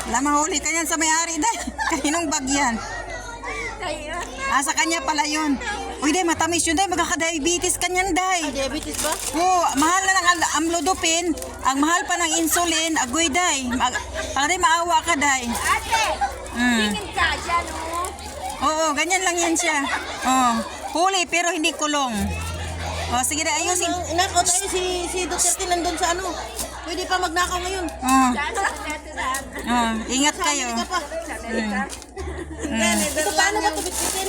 Wala mahuli ka yan sa may-ari, day. Kaninong bag yan? Sa kanya pala yun. Uy, day, matamis yun, day. Magkaka-diabetes ka niyan, day. Diabetes ba? Oo, mahal na ng amlodipine. Ang mahal pa ng insulin. Agoy, day. Para day, maawa ka, day. Ate, tingin ka dyan, Oo, ganyan lang yan siya. Oo. Huli, pero hindi kulong. O, sige, day, ayusin. Inakaw tayo si Duterte nandun sa ano. Pwede pa magnakaw ngayon. Oo. Ingat kayo. Ka pa. Ito paano ba ito bitbitin?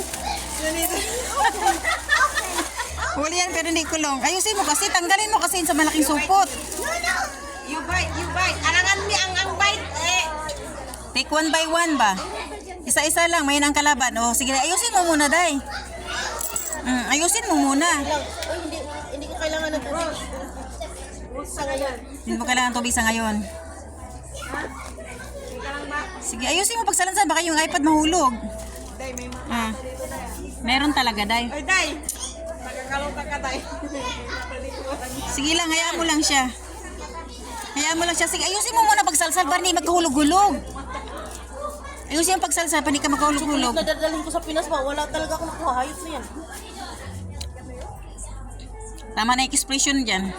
Huli yan, pero hindi kulong. Ayusin mo kasi, tanggalin mo kasi sa malaking supot. You bite. Arangan mi ang bite. Take 1 by 1 ba? Isa-isa lang, may ang kalaban. O, sige, ayusin mo muna, day. Ayusin mo muna. Uy, hindi ko kailangan ng tubig. Sa ngayon. Hindi mo kailangan tubig sa ngayon. Sige, ayusin mo pagsalansan. Baka yung iPad mahulog. Meron talaga, day. Ay, day. Nagkakalota ka, day. Sige lang, hayaan mo lang siya. Hayaan mo lang siya. Sige, ayusin mo muna pagsalsal para hindi magkahulog-hulog. Ayusin mo pagsalsal para hindi ka magkahulog-hulog. Nadadalhin ko sa Pinas ba? Wala talaga akong nakuha. Hayos na yan. Tama na yung expression dyan.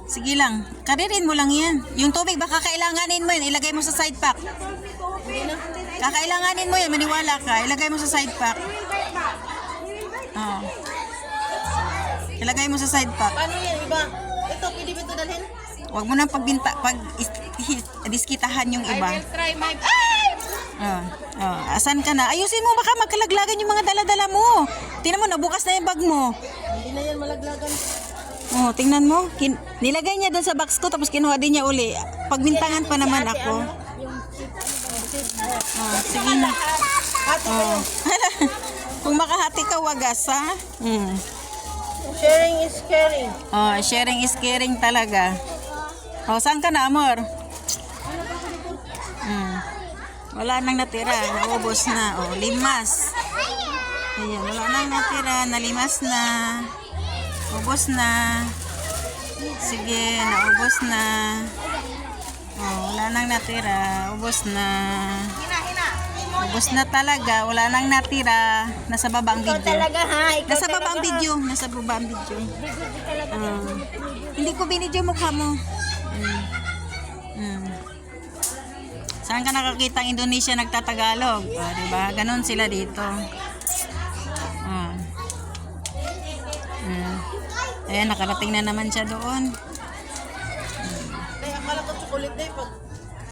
Sige lang, karirin mo lang yan. Yung tubig, baka kailanganin mo yan. Ilagay mo sa side pack. Kakailanganin mo yan, maniwala ka. Ilagay mo sa side pack. Ilagay mo sa side pack. Paano yan? Iba? Ito, pwede ba ito dalhin? Huwag mo nang diskitahan yung iba. I will try my... Asan ka na? Ayusin mo, baka magkalaglagan yung mga dala-dala mo. Tingnan mo, nabukas na yung bag mo. Hindi na yan malaglagan. Tingnan mo. Nilagay niya doon sa box ko, tapos kinuha din niya uli. Pagbintangan pa naman ako. Sige na. Hati kayo. Kung makahati ka, wagas, ha? Sharing is caring. Sharing is caring talaga. Saan ka na, amor? Wala nang natira. Naubos na. Limas. Ayan, wala nang natira. Nalimas na. Ubos na. Sige, naubos na. Wala nang natira. Ubos na. Ubos na talaga. Wala nang natira. Nasa baba ang video. talaga ha. Nasa baba ang video. Nasa baba ang video. Hindi ko binidyo mukha mo. Saan ka nakakita ang Indonesia nagtatagalog? Diba? Ganon sila dito. Ayan, nakarating na naman siya doon. Ay, akala ko chocolate day pag